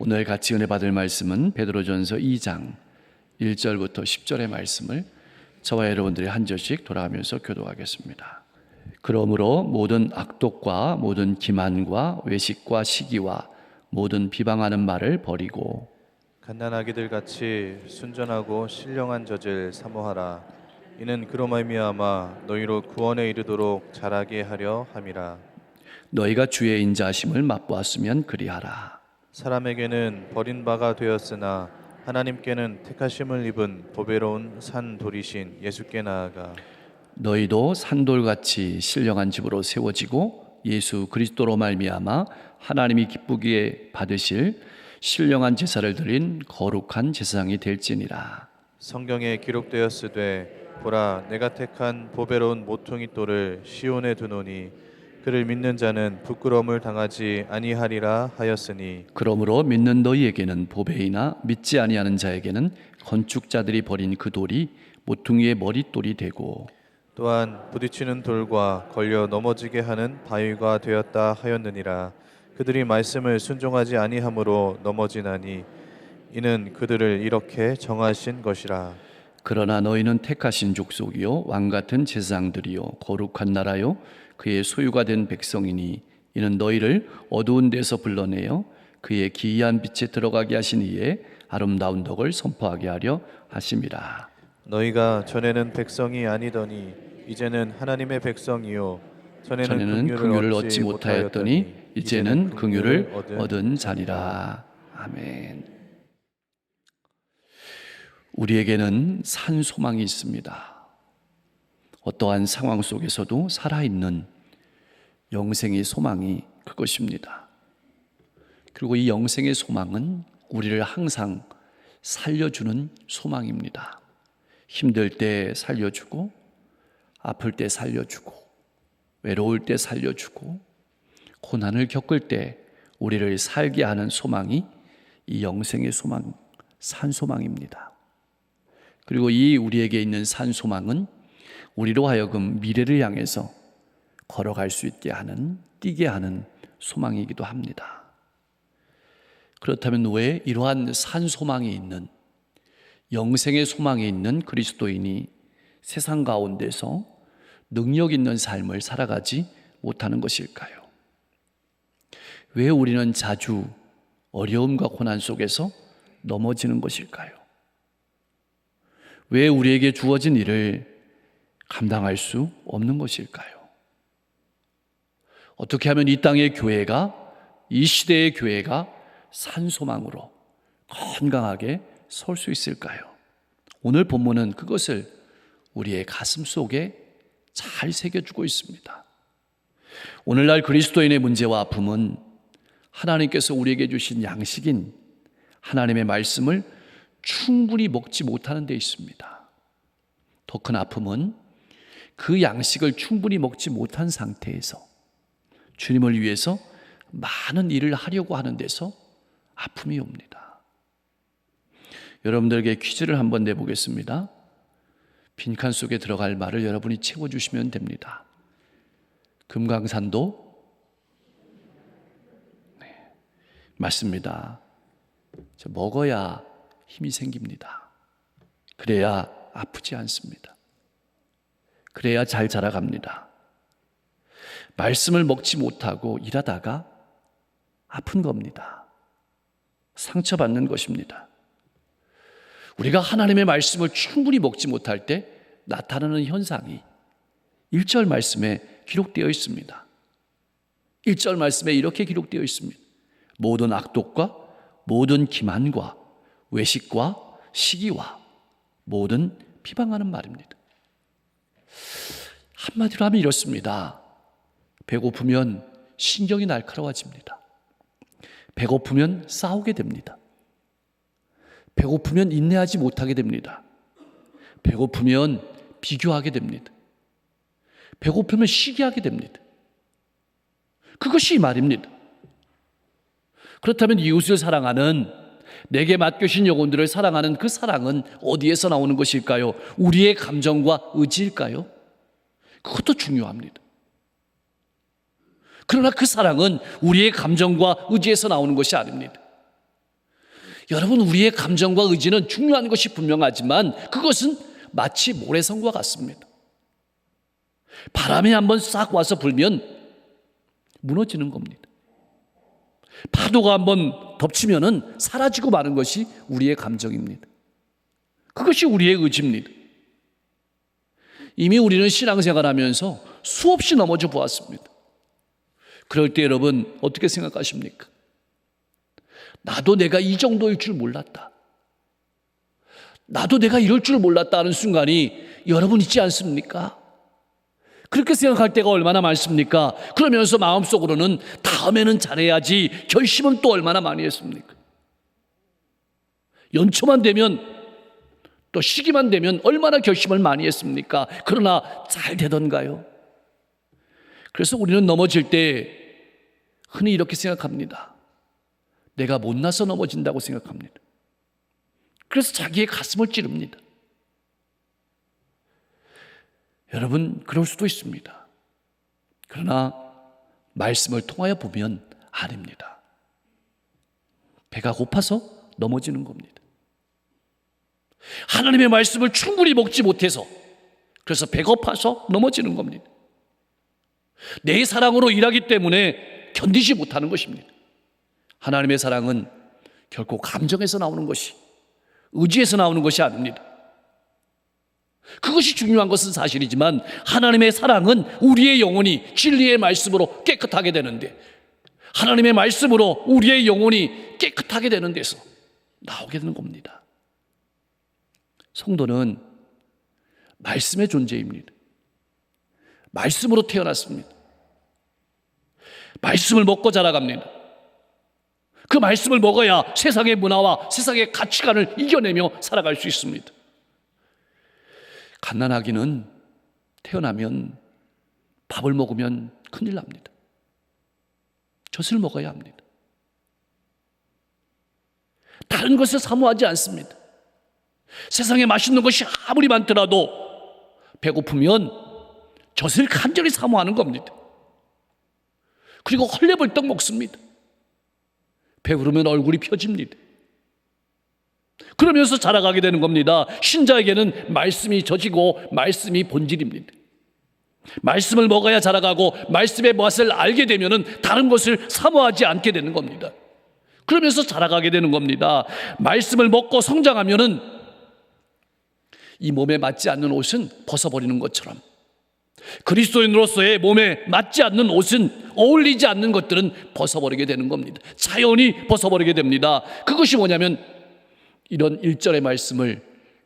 오늘 같이 은혜 받을 말씀은 베드로전서 2장 1절부터 10절의 말씀을 저와 여러분들이 한 절씩 돌아가면서 교독하겠습니다. 그러므로 모든 악독과 모든 기만과 외식과 시기와 모든 비방하는 말을 버리고 갓난아기들 같이 순전하고 신령한 젖을 사모하라. 이는 그로 말미암아 너희로 구원에 이르도록 자라게 하려 함이라. 너희가 주의 인자하심을 맛보았으면 그리하라. 사람에게는 버림바가 되었으나 하나님께는 택하심을 입은 보배로운 산 돌이신 예수께 나아가 너희도 산돌같이 신령한 집으로 세워지고 예수 그리스도로 말미암아 하나님이 기쁘게 받으실 신령한 제사를 드린 거룩한 제사장이 될지니라. 성경에 기록되었으되 보라 내가 택한 보배로운 모퉁이 돌을 시온에 두노니 그를 믿는 자는 부끄러움을 당하지 아니하리라 하였으니 그러므로 믿는 너희에게는 보배이나 믿지 아니하는 자에게는 건축자들이 버린 그 돌이 모퉁이의 머릿돌이 되고 또한 부딪히는 돌과 걸려 넘어지게 하는 바위가 되었다 하였느니라. 그들이 말씀을 순종하지 아니함으로 넘어지나니 이는 그들을 이렇게 정하신 것이라. 그러나 너희는 택하신 족속이요 왕같은 제사장들이요 거룩한 나라요 그의 소유가 된 백성이니 이는 너희를 어두운 데서 불러내어 그의 기이한 빛에 들어가게 하신 이의 아름다운 덕을 선포하게 하려 하심이라. 너희가 전에는 백성이 아니더니 이제는 하나님의 백성이요 전에는 긍휼을 얻지 못하였더니 이제는 긍휼을 얻은 자니라. 아멘. 우리에게는 산 소망이 있습니다. 어떠한 상황 속에서도 살아있는 영생의 소망이 그것입니다. 그리고 이 영생의 소망은 우리를 항상 살려주는 소망입니다. 힘들 때 살려주고, 아플 때 살려주고, 외로울 때 살려주고, 고난을 겪을 때 우리를 살게 하는 소망이 이 영생의 소망, 산소망입니다. 그리고 이 우리에게 있는 산소망은 우리로 하여금 미래를 향해서 걸어갈 수 있게 하는, 뛰게 하는 소망이기도 합니다. 그렇다면 왜 이러한 산소망이 있는, 영생의 소망이 있는 그리스도인이 세상 가운데서 능력 있는 삶을 살아가지 못하는 것일까요? 왜 우리는 자주 어려움과 고난 속에서 넘어지는 것일까요? 왜 우리에게 주어진 일을 감당할 수 없는 것일까요? 어떻게 하면 이 땅의 교회가, 이 시대의 교회가 산소망으로 건강하게 설 수 있을까요? 오늘 본문은 그것을 우리의 가슴 속에 잘 새겨주고 있습니다. 오늘날 그리스도인의 문제와 아픔은 하나님께서 우리에게 주신 양식인 하나님의 말씀을 충분히 먹지 못하는 데 있습니다. 더 큰 아픔은 그 양식을 충분히 먹지 못한 상태에서 주님을 위해서 많은 일을 하려고 하는 데서 아픔이 옵니다. 여러분들에게 퀴즈를 한번 내보겠습니다. 빈칸 속에 들어갈 말을 여러분이 채워주시면 됩니다. 금강산도? 네, 맞습니다. 먹어야 힘이 생깁니다. 그래야 아프지 않습니다. 그래야 잘 자라갑니다. 말씀을 먹지 못하고 일하다가 아픈 겁니다. 상처받는 것입니다. 우리가 하나님의 말씀을 충분히 먹지 못할 때 나타나는 현상이 1절 말씀에 기록되어 있습니다. 1절 말씀에 이렇게 기록되어 있습니다. 모든 악독과 모든 기만과 외식과 시기와 모든 비방하는 말입니다. 한마디로 하면 이렇습니다. 배고프면 신경이 날카로워집니다. 배고프면 싸우게 됩니다. 배고프면 인내하지 못하게 됩니다. 배고프면 비교하게 됩니다. 배고프면 시기하게 됩니다. 그것이 말입니다. 그렇다면 이웃을 사랑하는, 내게 맡겨진 영혼들을 사랑하는 그 사랑은 어디에서 나오는 것일까요? 우리의 감정과 의지일까요? 그것도 중요합니다. 그러나 그 사랑은 우리의 감정과 의지에서 나오는 것이 아닙니다. 여러분, 우리의 감정과 의지는 중요한 것이 분명하지만 그것은 마치 모래성과 같습니다. 바람이 한번 싹 와서 불면 무너지는 겁니다. 파도가 한번 덮치면은 사라지고 마는 것이 우리의 감정입니다. 그것이 우리의 의지입니다. 이미 우리는 신앙생활하면서 수없이 넘어져 보았습니다. 그럴 때 여러분 어떻게 생각하십니까? 나도 내가 이 정도일 줄 몰랐다. 나도 내가 이럴 줄 몰랐다 하는 순간이 여러분 있지 않습니까? 그렇게 생각할 때가 얼마나 많습니까? 그러면서 마음속으로는 다음에는 잘해야지 결심은 또 얼마나 많이 했습니까? 연초만 되면 또 시기만 되면 얼마나 결심을 많이 했습니까? 그러나 잘 되던가요? 그래서 우리는 넘어질 때 흔히 이렇게 생각합니다. 내가 못나서 넘어진다고 생각합니다. 그래서 자기의 가슴을 찌릅니다. 여러분, 그럴 수도 있습니다. 그러나 말씀을 통하여 보면 아닙니다. 배가 고파서 넘어지는 겁니다. 하나님의 말씀을 충분히 먹지 못해서, 그래서 배고파서 넘어지는 겁니다. 내 사랑으로 일하기 때문에 견디지 못하는 것입니다. 하나님의 사랑은 결코 감정에서 나오는 것이, 의지에서 나오는 것이 아닙니다. 그것이 중요한 것은 사실이지만 하나님의 사랑은 우리의 영혼이 진리의 말씀으로 깨끗하게 되는데, 하나님의 말씀으로 우리의 영혼이 깨끗하게 되는 데서 나오게 되는 겁니다. 성도는 말씀의 존재입니다. 말씀으로 태어났습니다. 말씀을 먹고 자라갑니다. 그 말씀을 먹어야 세상의 문화와 세상의 가치관을 이겨내며 살아갈 수 있습니다. 갓난아기는 태어나면 밥을 먹으면 큰일 납니다. 젖을 먹어야 합니다. 다른 것을 사모하지 않습니다. 세상에 맛있는 것이 아무리 많더라도 배고프면 젖을 간절히 사모하는 겁니다. 그리고 헐레벌떡 먹습니다. 배부르면 얼굴이 펴집니다. 그러면서 자라가게 되는 겁니다. 신자에게는 말씀이 젖이고 말씀이 본질입니다. 말씀을 먹어야 자라가고 말씀의 맛을 알게 되면 다른 것을 사모하지 않게 되는 겁니다. 그러면서 자라가게 되는 겁니다. 말씀을 먹고 성장하면 이 몸에 맞지 않는 옷은 벗어버리는 것처럼, 그리스도인으로서의 몸에 맞지 않는 옷은, 어울리지 않는 것들은 벗어버리게 되는 겁니다. 자연히 벗어버리게 됩니다. 그것이 뭐냐면 이런 1절의 말씀을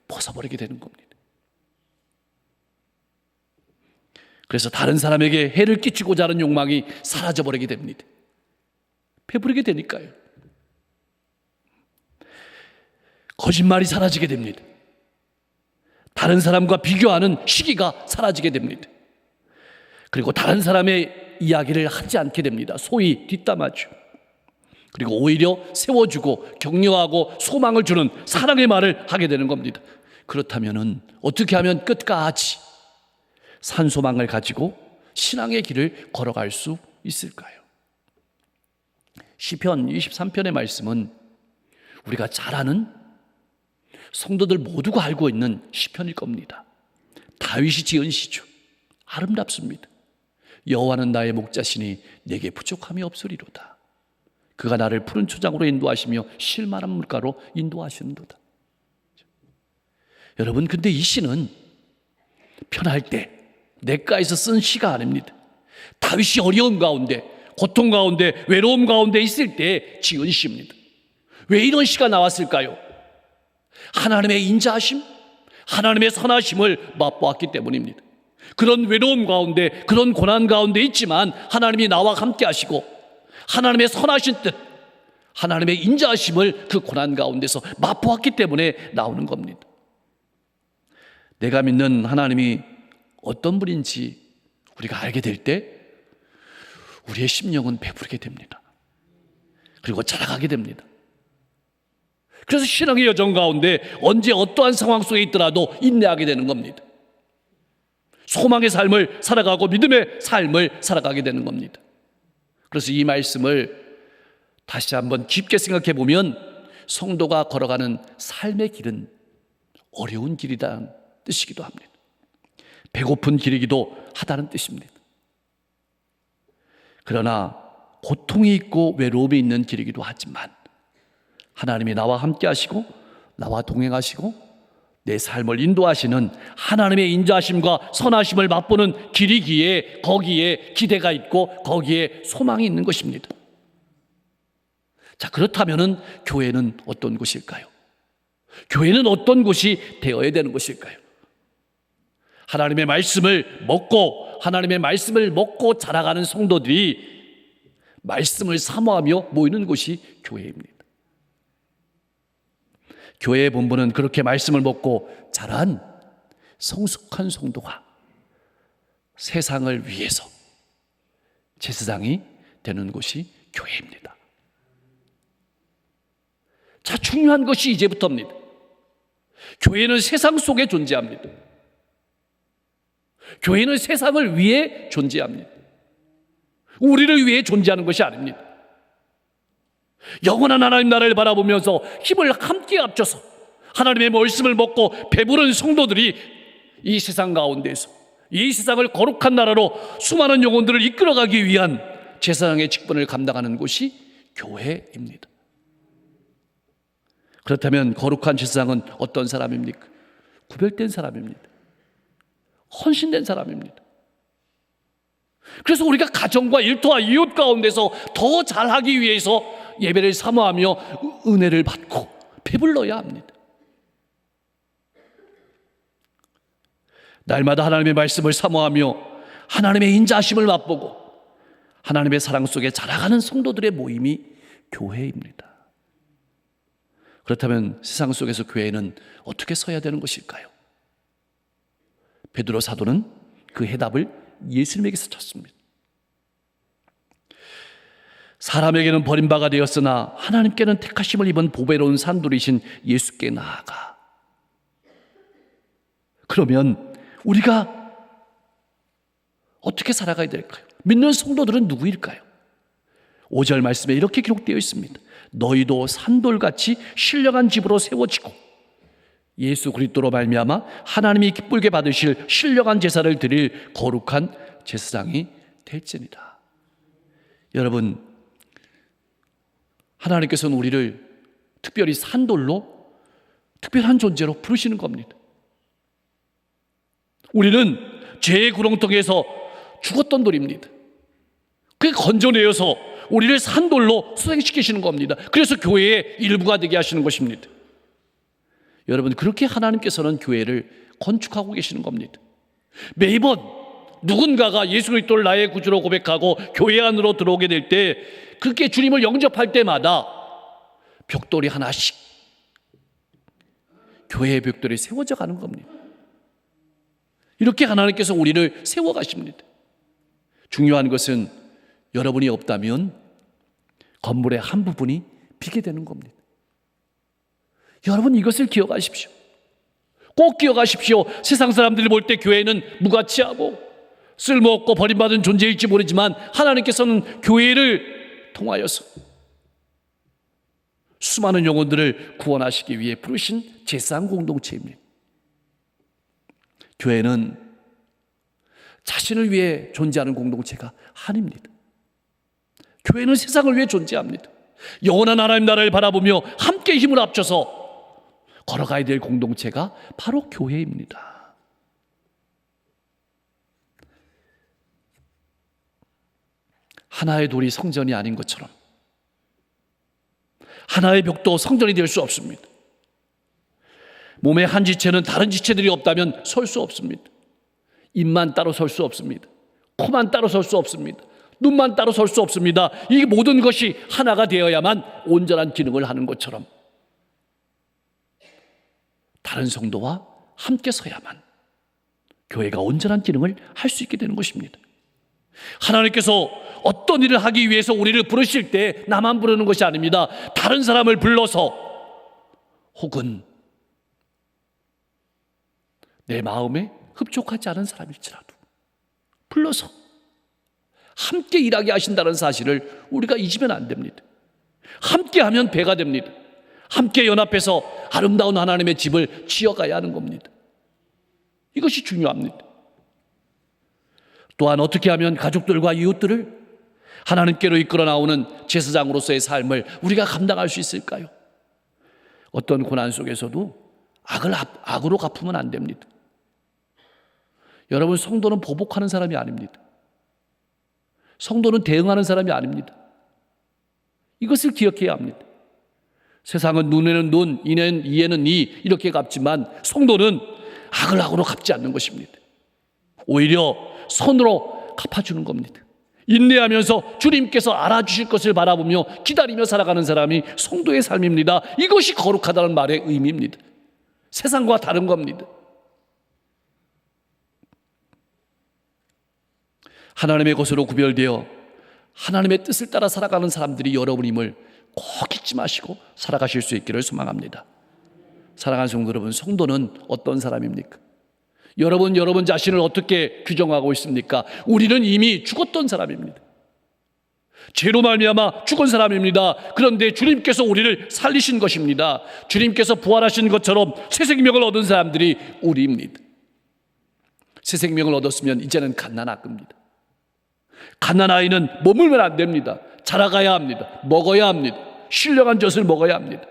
벗어버리게 되는 겁니다. 그래서 다른 사람에게 해를 끼치고자 하는 욕망이 사라져버리게 됩니다. 배부르게 되니까요. 거짓말이 사라지게 됩니다. 다른 사람과 비교하는 시기가 사라지게 됩니다. 그리고 다른 사람의 이야기를 하지 않게 됩니다. 소위 뒷담화죠. 그리고 오히려 세워주고 격려하고 소망을 주는 사랑의 말을 하게 되는 겁니다. 그렇다면 어떻게 하면 끝까지 산소망을 가지고 신앙의 길을 걸어갈 수 있을까요? 시편 23편의 말씀은 우리가 잘 아는, 성도들 모두가 알고 있는 시편일 겁니다. 다윗이 지은 시죠. 아름답습니다. 여호와는 나의 목자시니 내게 부족함이 없으리로다. 그가 나를 푸른 초장으로 인도하시며 실만한 물가로 인도하시는도다. 여러분, 근데 이 시는 편할 때 냇가에서 쓴 시가 아닙니다. 다윗이 어려움 가운데, 고통 가운데, 외로움 가운데 있을 때 지은 시입니다. 왜 이런 시가 나왔을까요? 하나님의 인자하심, 하나님의 선하심을 맛보았기 때문입니다. 그런 외로움 가운데, 그런 고난 가운데 있지만 하나님이 나와 함께 하시고 하나님의 선하신 뜻, 하나님의 인자하심을 그 고난 가운데서 맛보았기 때문에 나오는 겁니다. 내가 믿는 하나님이 어떤 분인지 우리가 알게 될 때 우리의 심령은 배부르게 됩니다. 그리고 자라가게 됩니다. 그래서 신앙의 여정 가운데 언제 어떠한 상황 속에 있더라도 인내하게 되는 겁니다. 소망의 삶을 살아가고 믿음의 삶을 살아가게 되는 겁니다. 그래서 이 말씀을 다시 한번 깊게 생각해 보면 성도가 걸어가는 삶의 길은 어려운 길이라는 뜻이기도 합니다. 배고픈 길이기도 하다는 뜻입니다. 그러나 고통이 있고 외로움이 있는 길이기도 하지만 하나님이 나와 함께 하시고 나와 동행하시고 내 삶을 인도하시는 하나님의 인자하심과 선하심을 맛보는 길이기에 거기에 기대가 있고 거기에 소망이 있는 것입니다. 자, 그렇다면 교회는 어떤 곳일까요? 교회는 어떤 곳이 되어야 되는 것일까요? 하나님의 말씀을 먹고 자라가는 성도들이 말씀을 사모하며 모이는 곳이 교회입니다. 교회의 본분은 그렇게 말씀을 먹고 자란 성숙한 성도가 세상을 위해서 제사장이 되는 곳이 교회입니다. 자, 중요한 것이 이제부터입니다. 교회는 세상 속에 존재합니다. 교회는 세상을 위해 존재합니다. 우리를 위해 존재하는 것이 아닙니다. 영원한 하나님 나라를 바라보면서 힘을 함께 합쳐서 하나님의 말씀을 먹고 배부른 성도들이 이 세상 가운데서 이 세상을 거룩한 나라로 수많은 영혼들을 이끌어가기 위한 제사장의 직분을 감당하는 곳이 교회입니다. 그렇다면 거룩한 제사장은 어떤 사람입니까? 구별된 사람입니다. 헌신된 사람입니다. 그래서 우리가 가정과 일터와 이웃 가운데서 더 잘하기 위해서 예배를 사모하며 은혜를 받고 배불러야 합니다. 날마다 하나님의 말씀을 사모하며 하나님의 인자하심을 맛보고 하나님의 사랑 속에 자라가는 성도들의 모임이 교회입니다. 그렇다면 세상 속에서 교회는 어떻게 서야 되는 것일까요? 베드로 사도는 그 해답을 예수님에게서 찾습니다. 사람에게는 버림받아 되었으나 하나님께는 택하심을 입은 보배로운 산돌이신 예수께 나아가. 그러면 우리가 어떻게 살아가야 될까요? 믿는 성도들은 누구일까요? 5절 말씀에 이렇게 기록되어 있습니다. 너희도 산돌같이 신령한 집으로 세워지고 예수 그리스도로 말미암아 하나님이 기쁘게 받으실 신령한 제사를 드릴 거룩한 제사장이 될지니라. 여러분, 하나님께서는 우리를 특별히 산돌로 특별한 존재로 부르시는 겁니다. 우리는 죄의 구렁텅이에서 죽었던 돌입니다. 그게 건져내어서 우리를 산돌로 수생시키시는 겁니다. 그래서 교회의 일부가 되게 하시는 것입니다. 여러분, 그렇게 하나님께서는 교회를 건축하고 계시는 겁니다. 매번 누군가가 예수 그리스도를 나의 구주로 고백하고 교회 안으로 들어오게 될 때 그렇게 주님을 영접할 때마다 벽돌이 하나씩 교회의 벽돌이 세워져 가는 겁니다. 이렇게 하나님께서 우리를 세워가십니다. 중요한 것은 여러분이 없다면 건물의 한 부분이 비게 되는 겁니다. 여러분, 이것을 기억하십시오. 꼭 기억하십시오. 세상 사람들이 볼 때 교회는 무가치하고 쓸모없고 버림받은 존재일지 모르지만 하나님께서는 교회를 통하여서 수많은 영혼들을 구원하시기 위해 부르신 제사장 공동체입니다. 교회는 자신을 위해 존재하는 공동체가 아닙니다. 교회는 세상을 위해 존재합니다. 영원한 하나님 나라를 바라보며 함께 힘을 합쳐서 걸어가야 될 공동체가 바로 교회입니다. 하나의 돌이 성전이 아닌 것처럼 하나의 벽도 성전이 될 수 없습니다. 몸의 한 지체는 다른 지체들이 없다면 설 수 없습니다. 입만 따로 설 수 없습니다. 코만 따로 설 수 없습니다. 눈만 따로 설 수 없습니다. 이 모든 것이 하나가 되어야만 온전한 기능을 하는 것처럼 다른 성도와 함께 서야만 교회가 온전한 기능을 할 수 있게 되는 것입니다. 하나님께서 어떤 일을 하기 위해서 우리를 부르실 때 나만 부르는 것이 아닙니다. 다른 사람을 불러서 혹은 내 마음에 흡족하지 않은 사람일지라도 불러서 함께 일하게 하신다는 사실을 우리가 잊으면 안 됩니다. 함께하면 배가 됩니다. 함께 연합해서 아름다운 하나님의 집을 지어가야 하는 겁니다. 이것이 중요합니다. 또한 어떻게 하면 가족들과 이웃들을 하나님께로 이끌어 나오는 제사장으로서의 삶을 우리가 감당할 수 있을까요? 어떤 고난 속에서도 악을 악으로 갚으면 안 됩니다. 여러분, 성도는 보복하는 사람이 아닙니다. 성도는 대응하는 사람이 아닙니다. 이것을 기억해야 합니다. 세상은 눈에는 눈, 이에는 이 이렇게 갚지만 성도는 악을 악으로 갚지 않는 것입니다. 오히려 선으로 갚아주는 겁니다. 인내하면서 주님께서 알아주실 것을 바라보며 기다리며 살아가는 사람이 성도의 삶입니다. 이것이 거룩하다는 말의 의미입니다. 세상과 다른 겁니다. 하나님의 것으로 구별되어 하나님의 뜻을 따라 살아가는 사람들이 여러분임을 꼭 잊지 마시고 살아가실 수 있기를 소망합니다. 사랑하는 성도 여러분, 성도는 어떤 사람입니까? 여러분 자신을 어떻게 규정하고 있습니까? 우리는 이미 죽었던 사람입니다. 죄로 말미암아 죽은 사람입니다. 그런데 주님께서 우리를 살리신 것입니다. 주님께서 부활하신 것처럼 새 생명을 얻은 사람들이 우리입니다. 새 생명을 얻었으면 이제는 갓난아 겁니다. 갓난아이는 머물면 안 됩니다. 자라가야 합니다. 먹어야 합니다. 신령한 젖을 먹어야 합니다.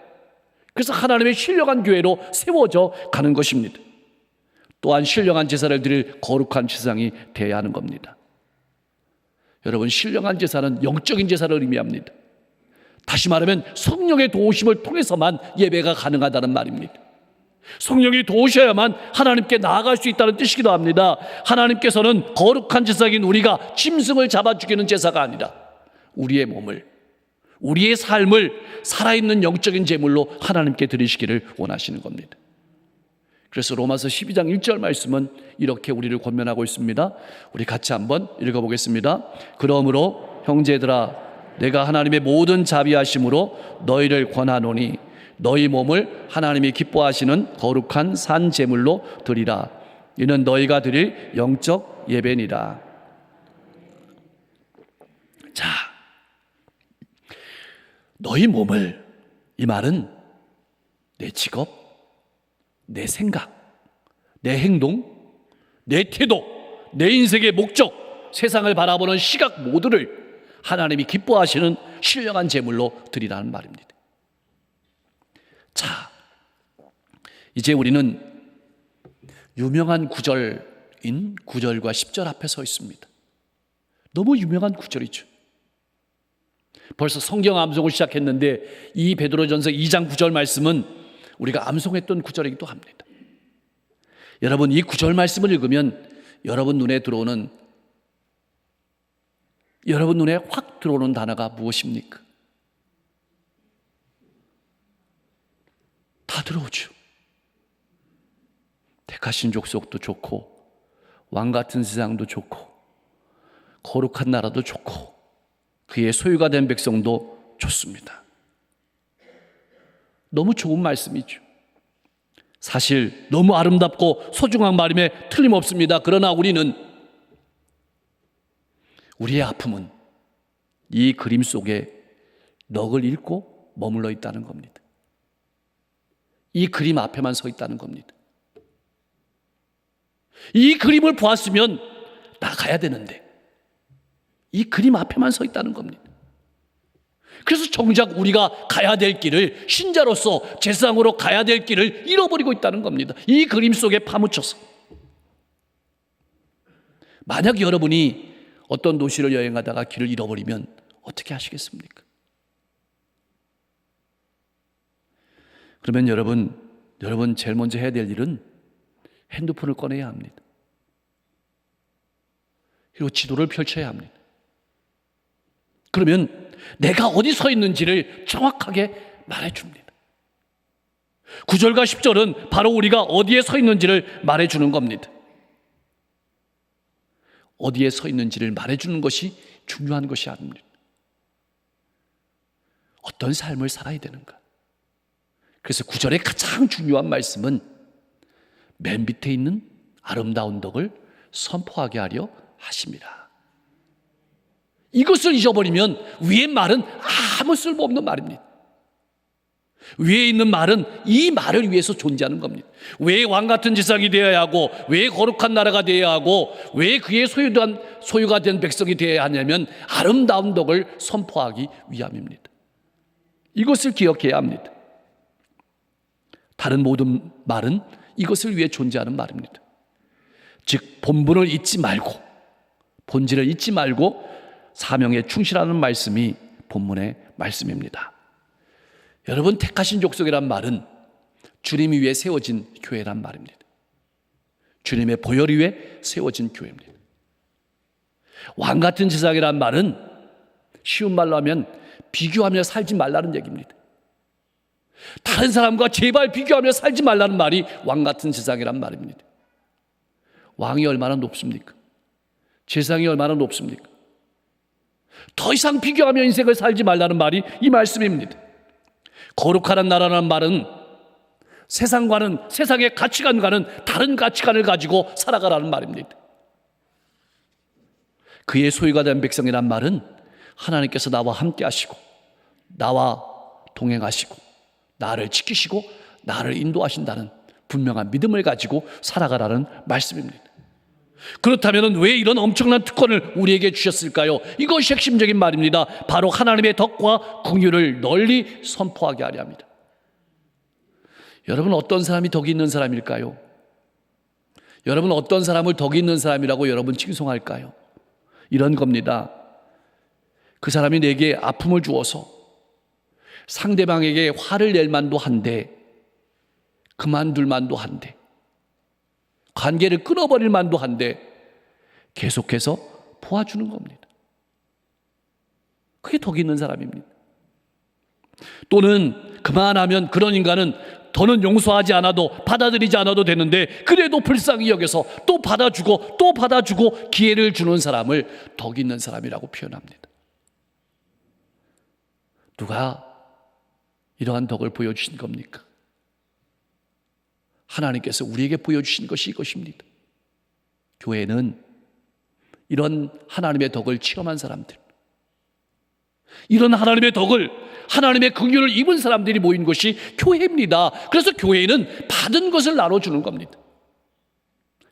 그래서 하나님의 신령한 교회로 세워져 가는 것입니다. 또한 신령한 제사를 드릴 거룩한 제사장이 되어야 하는 겁니다. 여러분, 신령한 제사는 영적인 제사를 의미합니다. 다시 말하면 성령의 도우심을 통해서만 예배가 가능하다는 말입니다. 성령이 도우셔야만 하나님께 나아갈 수 있다는 뜻이기도 합니다. 하나님께서는 거룩한 제사장인 우리가 짐승을 잡아 죽이는 제사가 아니라 우리의 몸을, 우리의 삶을 살아있는 영적인 제물로 하나님께 드리시기를 원하시는 겁니다. 그래서 로마서 12장 1절 말씀은 이렇게 우리를 권면하고 있습니다. 우리 같이 한번 읽어보겠습니다. 그러므로 형제들아, 내가 하나님의 모든 자비하심으로 너희를 권하노니 너희 몸을 하나님이 기뻐하시는 거룩한 산 제물로 드리라. 이는 너희가 드릴 영적 예배니라. 자, 너희 몸을, 이 말은 내 직업, 내 생각, 내 행동, 내 태도, 내 인생의 목적, 세상을 바라보는 시각 모두를 하나님이 기뻐하시는 신령한 제물로 드리라는 말입니다. 자, 이제 우리는 유명한 구절인 9절과 10절 앞에 서 있습니다. 너무 유명한 구절이죠. 벌써 성경 암송을 시작했는데 이 베드로전서 2장 9절 말씀은 우리가 암송했던 구절이기도 합니다. 여러분, 이 구절 말씀을 읽으면 여러분 눈에 확 들어오는 단어가 무엇입니까? 다 들어오죠. 택하신 족속도 좋고, 왕 같은 세상도 좋고, 거룩한 나라도 좋고, 그의 소유가 된 백성도 좋습니다. 너무 좋은 말씀이죠. 사실 너무 아름답고 소중한 말임에 틀림없습니다. 그러나 우리의 아픔은 이 그림 속에 넋을 잃고 머물러 있다는 겁니다. 이 그림 앞에만 서 있다는 겁니다. 이 그림을 보았으면 나가야 되는데 이 그림 앞에만 서 있다는 겁니다. 그래서 정작 우리가 가야 될 길을, 신자로서 제사장으로 가야 될 길을 잃어버리고 있다는 겁니다. 이 그림 속에 파묻혀서. 만약 여러분이 어떤 도시를 여행하다가 길을 잃어버리면 어떻게 하시겠습니까? 그러면 여러분 제일 먼저 해야 될 일은 핸드폰을 꺼내야 합니다. 그리고 지도를 펼쳐야 합니다. 그러면 내가 어디 서 있는지를 정확하게 말해줍니다. 9절과 10절은 바로 우리가 어디에 서 있는지를 말해주는 겁니다. 어디에 서 있는지를 말해주는 것이 중요한 것이 아닙니다. 어떤 삶을 살아야 되는가. 그래서 9절의 가장 중요한 말씀은 맨 밑에 있는 아름다운 덕을 선포하게 하려 하심이라. 이것을 잊어버리면 위의 말은 아무 쓸모없는 말입니다. 위에 있는 말은 이 말을 위해서 존재하는 겁니다. 왜 왕같은 지상이 되어야 하고, 왜 거룩한 나라가 되어야 하고, 왜 그의 소유가 된 백성이 되어야 하냐면 아름다운 덕을 선포하기 위함입니다. 이것을 기억해야 합니다. 다른 모든 말은 이것을 위해 존재하는 말입니다. 즉 본분을 잊지 말고, 본질을 잊지 말고 사명에 충실하는 말씀이 본문의 말씀입니다. 여러분, 택하신 족속이란 말은 주님 위에 세워진 교회란 말입니다. 주님의 보혈 위에 세워진 교회입니다. 왕같은 지상이란 말은 쉬운 말로 하면 비교하며 살지 말라는 얘기입니다. 다른 사람과 제발 비교하며 살지 말라는 말이 왕같은 지상이란 말입니다. 왕이 얼마나 높습니까? 재상이 얼마나 높습니까? 더 이상 비교하며 인생을 살지 말라는 말이 이 말씀입니다. 거룩한 나라라는 말은 세상의 가치관과는 다른 가치관을 가지고 살아가라는 말입니다. 그의 소유가 된 백성이란 말은 하나님께서 나와 함께 하시고, 나와 동행하시고, 나를 지키시고, 나를 인도하신다는 분명한 믿음을 가지고 살아가라는 말씀입니다. 그렇다면 왜 이런 엄청난 특권을 우리에게 주셨을까요? 이것이 핵심적인 말입니다. 바로 하나님의 덕과 긍휼을 널리 선포하게 하려 합니다. 여러분, 어떤 사람이 덕이 있는 사람일까요? 여러분, 어떤 사람을 덕이 있는 사람이라고 여러분 칭송할까요? 이런 겁니다. 그 사람이 내게 아픔을 주어서 상대방에게 화를 낼 만도 한데, 그만둘 만도 한데, 관계를 끊어버릴 만도 한데 계속해서 도와주는 겁니다. 그게 덕이 있는 사람입니다. 또는 그만하면 그런 인간은 더는 용서하지 않아도, 받아들이지 않아도 되는데 그래도 불쌍히 여겨서 또 받아주고 기회를 주는 사람을 덕이 있는 사람이라고 표현합니다. 누가 이러한 덕을 보여주신 겁니까? 하나님께서 우리에게 보여주신 것이 이것입니다. 교회는 이런 하나님의 덕을 체험한 사람들, 이런 하나님의 덕을, 하나님의 긍휼을 입은 사람들이 모인 것이 교회입니다. 그래서 교회는 받은 것을 나눠주는 겁니다.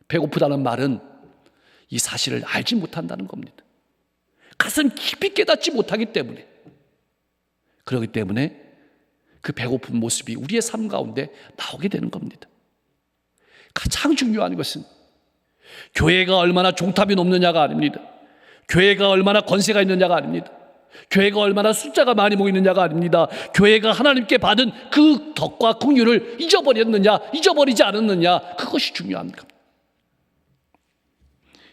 배고프다는 말은 이 사실을 알지 못한다는 겁니다. 가슴 깊이 깨닫지 못하기 때문에, 그렇기 때문에 그 배고픈 모습이 우리의 삶 가운데 나오게 되는 겁니다. 가장 중요한 것은 교회가 얼마나 종탑이 높느냐가 아닙니다. 교회가 얼마나 권세가 있느냐가 아닙니다. 교회가 얼마나 숫자가 많이 모이느냐가 아닙니다. 교회가 하나님께 받은 그 덕과 긍휼을 잊어버렸느냐, 잊어버리지 않았느냐, 그것이 중요한 겁니다.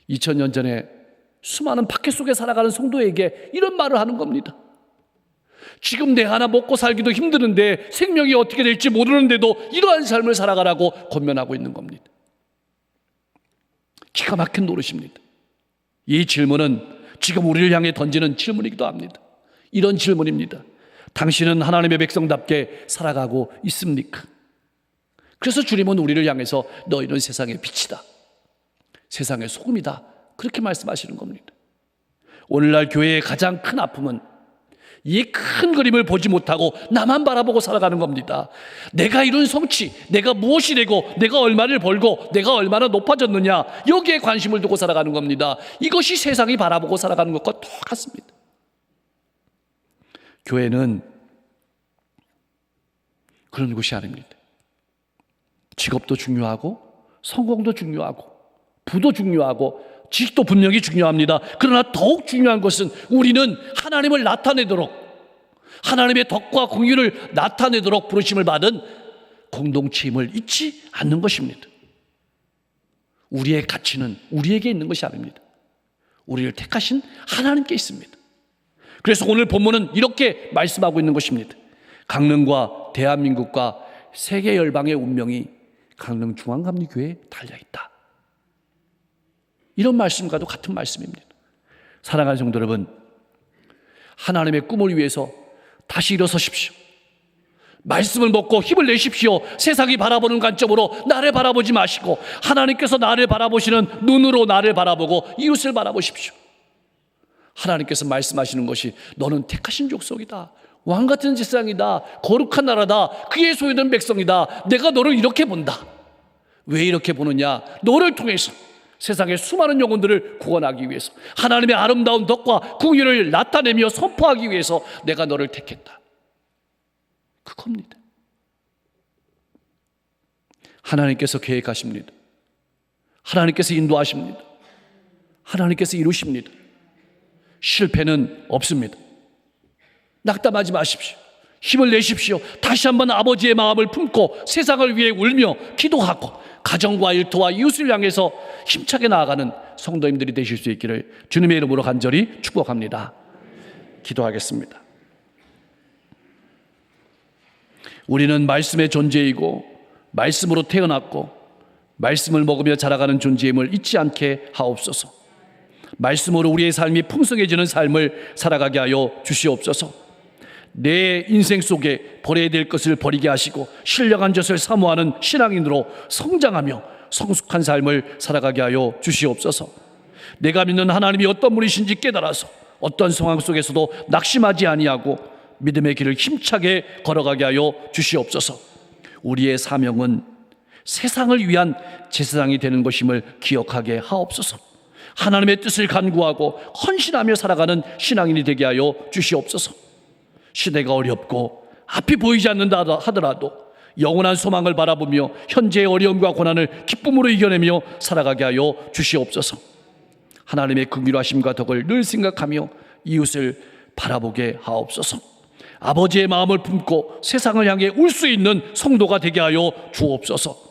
2000년 전에 수많은 박해 속에 살아가는 성도에게 이런 말을 하는 겁니다. 지금 내 하나 먹고 살기도 힘드는데, 생명이 어떻게 될지 모르는데도 이러한 삶을 살아가라고 권면하고 있는 겁니다. 기가 막힌 노릇입니다. 이 질문은 지금 우리를 향해 던지는 질문이기도 합니다. 이런 질문입니다. 당신은 하나님의 백성답게 살아가고 있습니까? 그래서 주님은 우리를 향해서 너희는 세상의 빛이다, 세상의 소금이다, 그렇게 말씀하시는 겁니다. 오늘날 교회의 가장 큰 아픔은 이 큰 그림을 보지 못하고 나만 바라보고 살아가는 겁니다. 내가 이룬 성취, 내가 무엇이 되고, 내가 얼마를 벌고, 내가 얼마나 높아졌느냐, 여기에 관심을 두고 살아가는 겁니다. 이것이 세상이 바라보고 살아가는 것과 똑같습니다. 교회는 그런 곳이 아닙니다. 직업도 중요하고, 성공도 중요하고, 부도 중요하고, 지식도 분명히 중요합니다. 그러나 더욱 중요한 것은 우리는 하나님을 나타내도록, 하나님의 덕과 긍휼을 나타내도록 부르심을 받은 공동체임을 잊지 않는 것입니다. 우리의 가치는 우리에게 있는 것이 아닙니다. 우리를 택하신 하나님께 있습니다. 그래서 오늘 본문은 이렇게 말씀하고 있는 것입니다. 강릉과 대한민국과 세계 열방의 운명이 강릉 중앙감리교회에 달려있다. 이런 말씀과도 같은 말씀입니다. 사랑하는 성도 여러분, 하나님의 꿈을 위해서 다시 일어서십시오. 말씀을 먹고 힘을 내십시오. 세상이 바라보는 관점으로 나를 바라보지 마시고 하나님께서 나를 바라보시는 눈으로 나를 바라보고 이웃을 바라보십시오. 하나님께서 말씀하시는 것이 너는 택하신 족속이다, 왕같은 세상이다. 거룩한 나라다. 그의 소유된 백성이다. 내가 너를 이렇게 본다. 왜 이렇게 보느냐? 너를 통해서 세상의 수많은 영혼들을 구원하기 위해서, 하나님의 아름다운 덕과 공의를 나타내며 선포하기 위해서 내가 너를 택했다. 그겁니다. 하나님께서 계획하십니다. 하나님께서 인도하십니다. 하나님께서 이루십니다. 실패는 없습니다. 낙담하지 마십시오. 힘을 내십시오. 다시 한번 아버지의 마음을 품고 세상을 위해 울며 기도하고 가정과 일터와 이웃을 향해서 힘차게 나아가는 성도님들이 되실 수 있기를 주님의 이름으로 간절히 축복합니다. 기도하겠습니다. 우리는 말씀의 존재이고 말씀으로 태어났고 말씀을 먹으며 자라가는 존재임을 잊지 않게 하옵소서. 말씀으로 우리의 삶이 풍성해지는 삶을 살아가게 하여 주시옵소서. 내 인생 속에 버려야 될 것을 버리게 하시고 신령한 것을 사모하는 신앙인으로 성장하며 성숙한 삶을 살아가게 하여 주시옵소서. 내가 믿는 하나님이 어떤 분이신지 깨달아서 어떤 상황 속에서도 낙심하지 아니하고 믿음의 길을 힘차게 걸어가게 하여 주시옵소서. 우리의 사명은 세상을 위한 제사장이 되는 것임을 기억하게 하옵소서. 하나님의 뜻을 간구하고 헌신하며 살아가는 신앙인이 되게 하여 주시옵소서. 시대가 어렵고 앞이 보이지 않는다 하더라도 영원한 소망을 바라보며 현재의 어려움과 고난을 기쁨으로 이겨내며 살아가게 하여 주시옵소서. 하나님의 긍휼하심과 덕을 늘 생각하며 이웃을 바라보게 하옵소서. 아버지의 마음을 품고 세상을 향해 울 수 있는 성도가 되게 하여 주옵소서.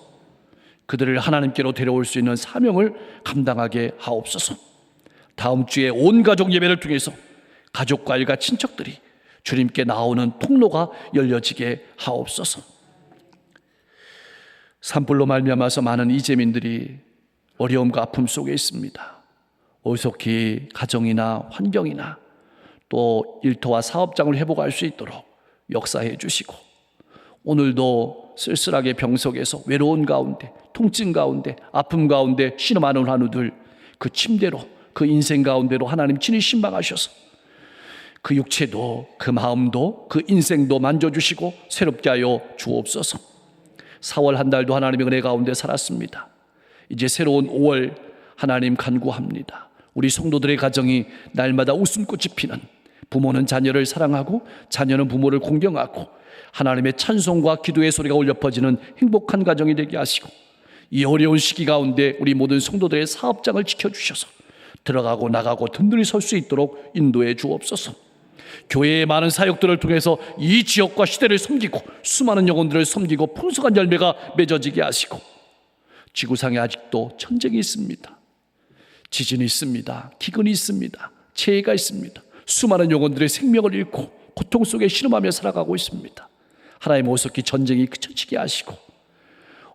그들을 하나님께로 데려올 수 있는 사명을 감당하게 하옵소서. 다음 주에 온 가족 예배를 통해서 가족과 일가 친척들이 주님께 나오는 통로가 열려지게 하옵소서. 산불로 말미암아서 많은 이재민들이 어려움과 아픔 속에 있습니다. 오속히 가정이나 환경이나 또 일터와 사업장을 회복할 수 있도록 역사해 주시고, 오늘도 쓸쓸하게 병석에서 외로운 가운데, 통증 가운데, 아픔 가운데 신음하는 환우들 그 침대로, 그 인생 가운데로 하나님 친히 신방하셔서 그 육체도, 그 마음도, 그 인생도 만져주시고 새롭게 하여 주옵소서. 4월 한 달도 하나님의 은혜 가운데 살았습니다. 이제 새로운 5월 하나님 간구합니다. 우리 성도들의 가정이 날마다 웃음꽃이 피는, 부모는 자녀를 사랑하고 자녀는 부모를 공경하고 하나님의 찬송과 기도의 소리가 울려 퍼지는 행복한 가정이 되게 하시고, 이 어려운 시기 가운데 우리 모든 성도들의 사업장을 지켜주셔서 들어가고 나가고 든든히 설 수 있도록 인도해 주옵소서. 교회의 많은 사역들을 통해서 이 지역과 시대를 섬기고 수많은 영혼들을 섬기고 풍성한 열매가 맺어지게 하시고, 지구상에 아직도 전쟁이 있습니다. 지진이 있습니다. 기근이 있습니다. 재해가 있습니다. 수많은 영혼들의 생명을 잃고 고통 속에 신음하며 살아가고 있습니다. 하나님 오속히 전쟁이 그쳐지게 하시고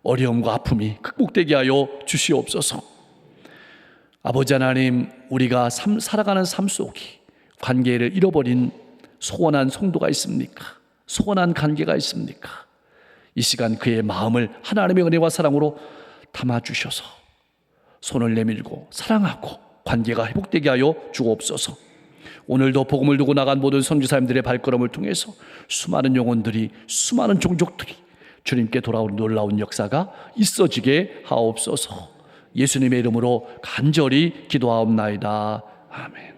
어려움과 아픔이 극복되게 하여 주시옵소서. 아버지 하나님, 우리가 살아가는 삶 속에 관계를 잃어버린 소원한 성도가 있습니까? 소원한 관계가 있습니까? 이 시간 그의 마음을 하나님의 은혜와 사랑으로 담아주셔서 손을 내밀고 사랑하고 관계가 회복되게 하여 주옵소서. 오늘도 복음을 두고 나간 모든 선지자님들의 발걸음을 통해서 수많은 영혼들이, 수많은 종족들이 주님께 돌아오는 놀라운 역사가 있어지게 하옵소서. 예수님의 이름으로 간절히 기도하옵나이다. 아멘.